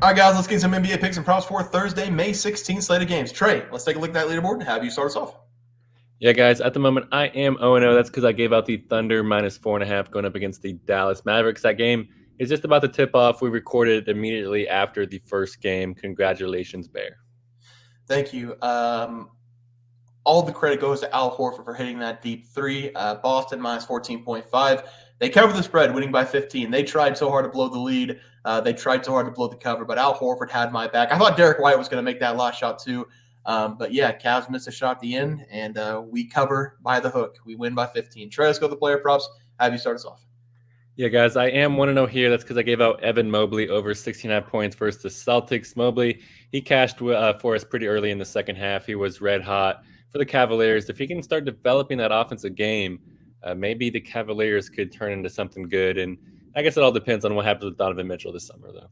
All right, guys, let's get some NBA picks and props for Thursday, May 16th slate of games. Trey, let's take a look at that leaderboard and have you start us off. Yeah, guys, at the moment, I am 0-0. That's because I gave out the Thunder -4.5 going up against the Dallas Mavericks. That game is just about to tip off. We recorded it immediately after the first game. Congratulations, Bear. Thank you. All the credit goes to Al Horford for hitting that deep three. Boston -14.5. They covered the spread, winning by 15. They tried so hard to blow the lead. They tried so hard to blow the cover, but Al Horford had my back. I thought Derek White was going to make that last shot too. But yeah, Cavs missed a shot at the end, and we cover by the hook. We win by 15. Trey, let's go to the player props. Have you start us off. Yeah, guys, I am 1-0 here. That's because I gave out Evan Mobley over 69 points versus the Celtics. Mobley, he cashed for us pretty early in the second half. He was red hot for the Cavaliers. If he can start developing that offensive game, maybe the Cavaliers could turn into something good. And I guess it all depends on what happens with Donovan Mitchell this summer, though.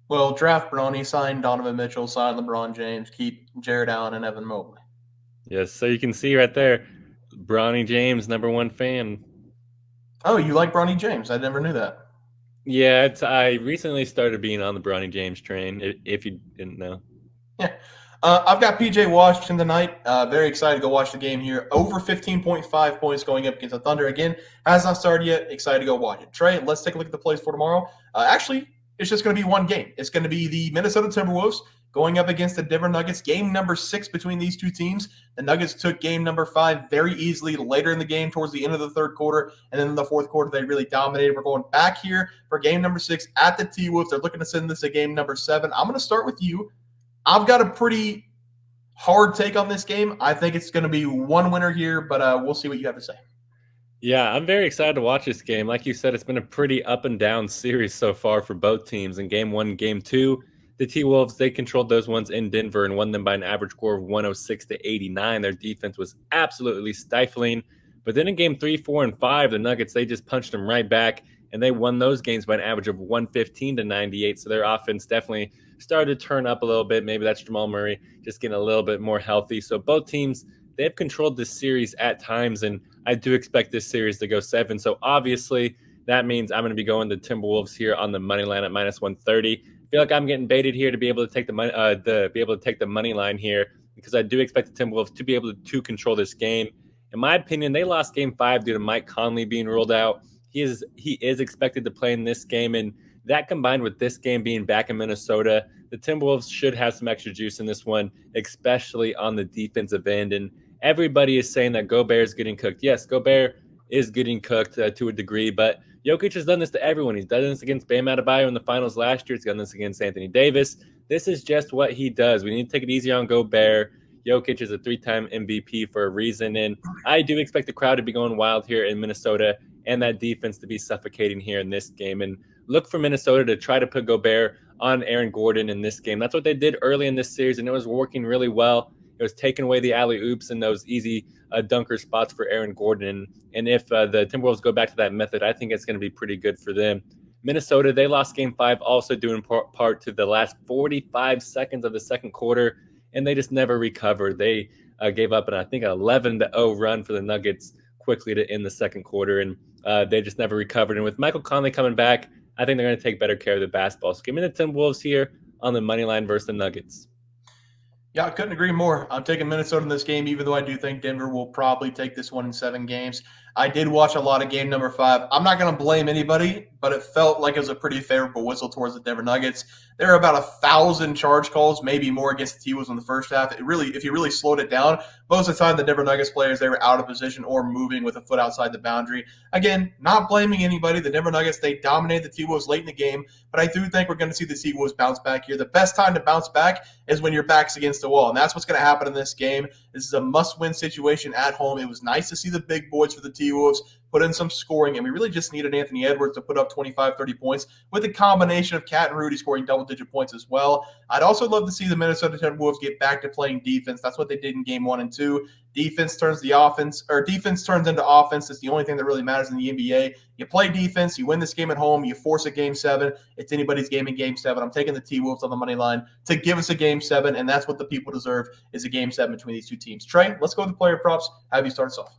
Well, draft Bronny, sign Donovan Mitchell, sign LeBron James, keep Jared Allen and Evan Mobley. Yes, so you can see right there, Bronny James, #1 fan. Oh, you like Bronny James? I never knew that. Yeah, I recently started being on the Bronny James train, if you didn't know. Yeah. I've got PJ Washington tonight. Very excited to go watch the game here. Over 15.5 points going up against the Thunder. Again, has not started yet. Excited to go watch it. Trey, let's take a look at the plays for tomorrow. Actually, it's just going to be one game. It's going to be the Minnesota Timberwolves going up against the Denver Nuggets. Game number 6 between these two teams. The Nuggets took game number 5 very easily later in the game towards the end of the third quarter. And then in the fourth quarter, they really dominated. We're going back here for game number 6 at the T-Wolves. They're looking to send this to game number 7. I'm going to start with you. I've got a pretty hard take on this game. I think it's going to be one winner here, but we'll see what you have to say. Yeah, I'm very excited to watch this game. Like you said, it's been a pretty up and down series so far for both teams. In game 1, game 2, the T-Wolves, they controlled those ones in Denver and won them by an average score of 106-89. Their defense was absolutely stifling. But then in game 3, 4, and 5, the Nuggets, they just punched them right back, and they won those games by an average of 115-98. So their offense definitely started to turn up a little bit. Maybe that's Jamal Murray just getting a little bit more healthy. So both teams, they've controlled this series at times, and I do expect this series to go 7. So obviously, that means I'm going to be going the Timberwolves here on the money line at -130. I feel like I'm getting baited here to be able to take the money line here, because I do expect the Timberwolves to be able to control this game. In my opinion, they lost game 5 due to Mike Conley being ruled out. He is expected to play in this game, and that combined with this game being back in Minnesota, the Timberwolves should have some extra juice in this one, especially on the defensive end. And everybody is saying that Gobert is getting cooked. Yes, Gobert is getting cooked to a degree, but Jokic has done this to everyone. He's done this against Bam Adebayo in the finals last year. He's done this against Anthony Davis. This is just what he does. We need to take it easy on Gobert. Jokic is a 3-time MVP for a reason, and I do expect the crowd to be going wild here in Minnesota and that defense to be suffocating here in this game. And look for Minnesota to try to put Gobert on Aaron Gordon in this game. That's what they did early in this series, and it was working really well. It was taking away the alley-oops and those easy dunker spots for Aaron Gordon. And if the Timberwolves go back to that method, I think it's going to be pretty good for them. Minnesota, they lost game 5, also due in part to the last 45 seconds of the second quarter, and they just never recovered. They gave up I think, an 11-0 run for the Nuggets quickly to end the second quarter, and they just never recovered. And with Michael Conley coming back, I think they're going to take better care of the basketball. So give me the Timberwolves here on the money line versus the Nuggets. Yeah, I couldn't agree more. I'm taking Minnesota in this game, even though I do think Denver will probably take this one in 7 games. I did watch a lot of game number 5. I'm not going to blame anybody, but it felt like it was a pretty favorable whistle towards the Denver Nuggets. There are about 1,000 charge calls, maybe more, against the T-Wolves in the first half. If you really slowed it down, most of the time the Denver Nuggets players, they were out of position or moving with a foot outside the boundary. Again, not blaming anybody. The Denver Nuggets, they dominated the T-Wolves late in the game, but I do think we're going to see the T-Wolves bounce back here. The best time to bounce back is when your back's against the wall, and that's what's going to happen in this game. This is a must-win situation at home. It was nice to see the big boys for the T-Wolves put in some scoring, and we really just needed Anthony Edwards to put up 25, 30 points with a combination of Cat and Rudy scoring double-digit points as well. I'd also love to see the Minnesota Timberwolves get back to playing defense. That's what they did in game 1 and 2. Defense turns into offense. It's the only thing that really matters in the NBA. You play defense, you win this game at home, you force a game 7. It's anybody's game in game 7. I'm taking the T-Wolves on the money line to give us a game 7, and that's what the people deserve, is a game 7 between these two teams. Trey, let's go with the player props. Have you start us off?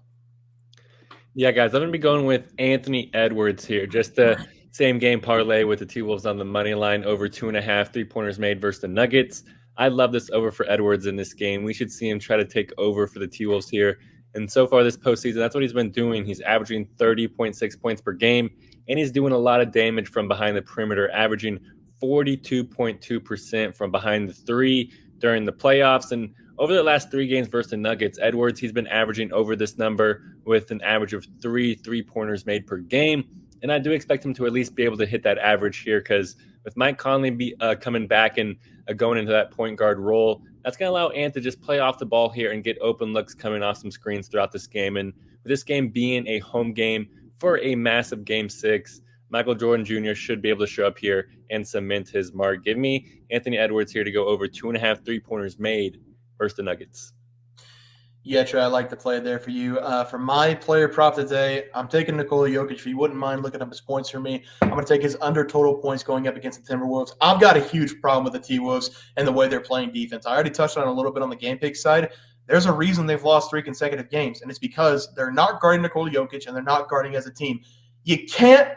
Yeah, guys, I'm going to be going with Anthony Edwards here just to Same game parlay with the T-Wolves on the money line, over 2.5 3-pointers made versus the Nuggets. I love this over for Edwards in this game. We should see him try to take over for the T-Wolves here. And so far this postseason, that's what he's been doing. He's averaging 30.6 points per game, and he's doing a lot of damage from behind the perimeter, averaging 42.2% from behind the three during the playoffs. And over the last 3 games versus the Nuggets, Edwards, he's been averaging over this number with an average of 3 3-pointers made per game. And I do expect him to at least be able to hit that average here, because with Mike Conley coming back and going into that point guard role, that's going to allow Ant to just play off the ball here and get open looks coming off some screens throughout this game. And with this game being a home game for a massive Game 6, Michael Jordan Jr. should be able to show up here and cement his mark. Give me Anthony Edwards here to go over 2.5 3-pointers made versus the Nuggets. Yeah, Trey, I like the play there for you. For my player prop today, I'm taking Nikola Jokic. If you wouldn't mind looking up his points for me, I'm going to take his under total points going up against the Timberwolves. I've got a huge problem with the T-Wolves and the way they're playing defense. I already touched on it a little bit on the game pick side. There's a reason they've lost 3 consecutive games, and it's because they're not guarding Nikola Jokic and they're not guarding as a team. You can't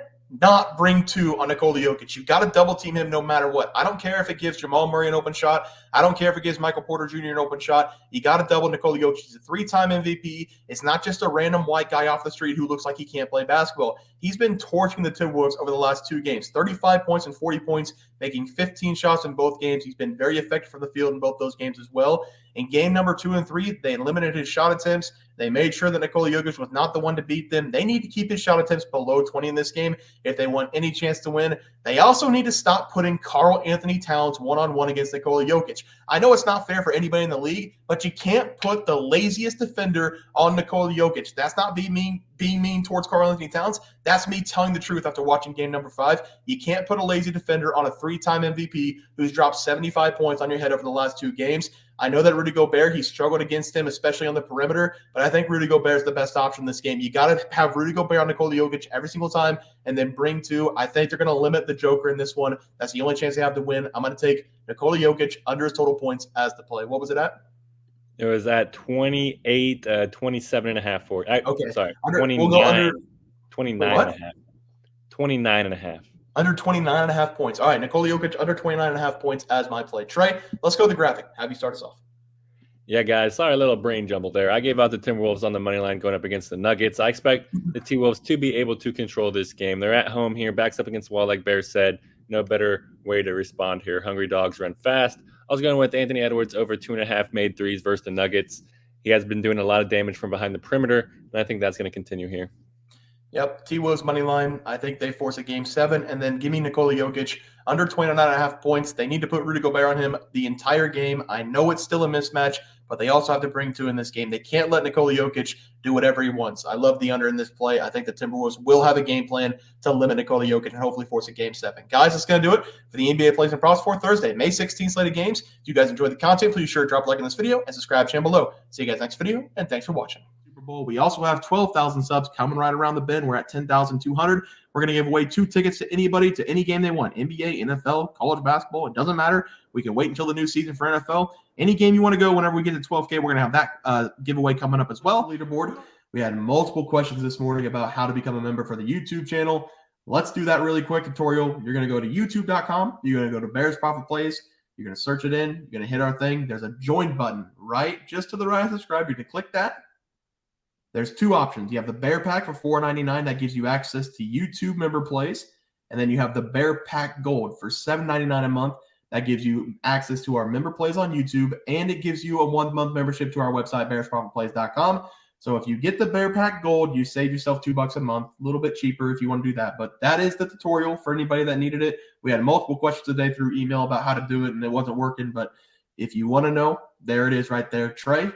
not bring 2 on Nikola Jokic. You've got to double team him no matter what. I don't care if it gives Jamal Murray an open shot. I don't care if it gives Michael Porter Jr. an open shot. You got to double Nikola Jokic. He's a 3-time MVP. It's not just a random white guy off the street who looks like he can't play basketball. He's been torching the Timberwolves over the last 2 games, 35 points and 40 points, making 15 shots in both games. He's been very effective from the field in both those games as well. In game number 2 and 3, they limited his shot attempts. They made sure that Nikola Jokic was not the one to beat them. They need to keep his shot attempts below 20 in this game if they want any chance to win. They also need to stop putting Karl Anthony Towns one-on-one against Nikola Jokic. I know it's not fair for anybody in the league, but you can't put the laziest defender on Nikola Jokic. That's not being mean towards Karl Anthony Towns. That's me telling the truth after watching game number 5. You can't put a lazy defender on a 3-time MVP who's dropped 75 points on your head over the last 2 games. I know that Rudy Gobert, he struggled against him, especially on the perimeter, but I think Rudy Gobert is the best option in this game. You got to have Rudy Gobert on Nikola Jokic every single time and then bring 2. I think they're going to limit the Joker in this one. That's the only chance they have to win. I'm going to take Nikola Jokic under his total points as the play. What was it at? It was at 28, 27.5 for it. Okay. Sorry, We'll 29, go under 29.5. 29.5. Under 29.5 points. All right, Nikola Jokic under 29.5 points as my play. Trey, let's go to the graphic. Have you start us off? Yeah, guys, sorry, a little brain jumble there. I gave out the Timberwolves on the money line going up against the Nuggets. I expect the T-Wolves to be able to control this game. They're at home here, backs up against the wall, like Bear said. No better way to respond here. Hungry dogs run fast. I was going with Anthony Edwards over 2.5 made threes versus the Nuggets. He has been doing a lot of damage from behind the perimeter, and I think that's going to continue here. Yep, T-Wolves money line. I think they force a game 7, and then give me Nikola Jokic under 29.5 points. They need to put Rudy Gobert on him the entire game. I know it's still a mismatch, but they also have to bring 2 in this game. They can't let Nikola Jokic do whatever he wants. I love the under in this play. I think the Timberwolves will have a game plan to limit Nikola Jokic and hopefully force a game 7. Guys, that's going to do it for the NBA Plays and Props for Thursday, May 16th slate of games. If you guys enjoyed the content, please sure drop a like on this video and subscribe channel below. See you guys next video, and thanks for watching. Bowl. We also have 12,000 subs coming right around the bend. We're at 10,200. We're going to give away 2 tickets to anybody to any game they want. NBA, NFL, college basketball. It doesn't matter. We can wait until the new season for NFL. Any game you want to go, whenever we get to 12K, we're going to have that giveaway coming up as well. Leaderboard. We had multiple questions this morning about how to become a member for the YouTube channel. Let's do that really quick tutorial. You're going to go to youtube.com. You're going to go to Bears Profit Plays. You're going to search it in. You're going to hit our thing. There's a join button right just to the right of subscribe. You can click that. There's 2 options. You have the Bear Pack for $4.99. That gives you access to YouTube member plays. And then you have the Bear Pack Gold for $7.99 a month. That gives you access to our member plays on YouTube. And it gives you a 1-month membership to our website, bearsprofitplays.com. So if you get the Bear Pack Gold, you save yourself $2 a month. A little bit cheaper if you want to do that. But that is the tutorial for anybody that needed it. We had multiple questions today through email about how to do it, and it wasn't working. But if you want to know, there it is right there. Trey,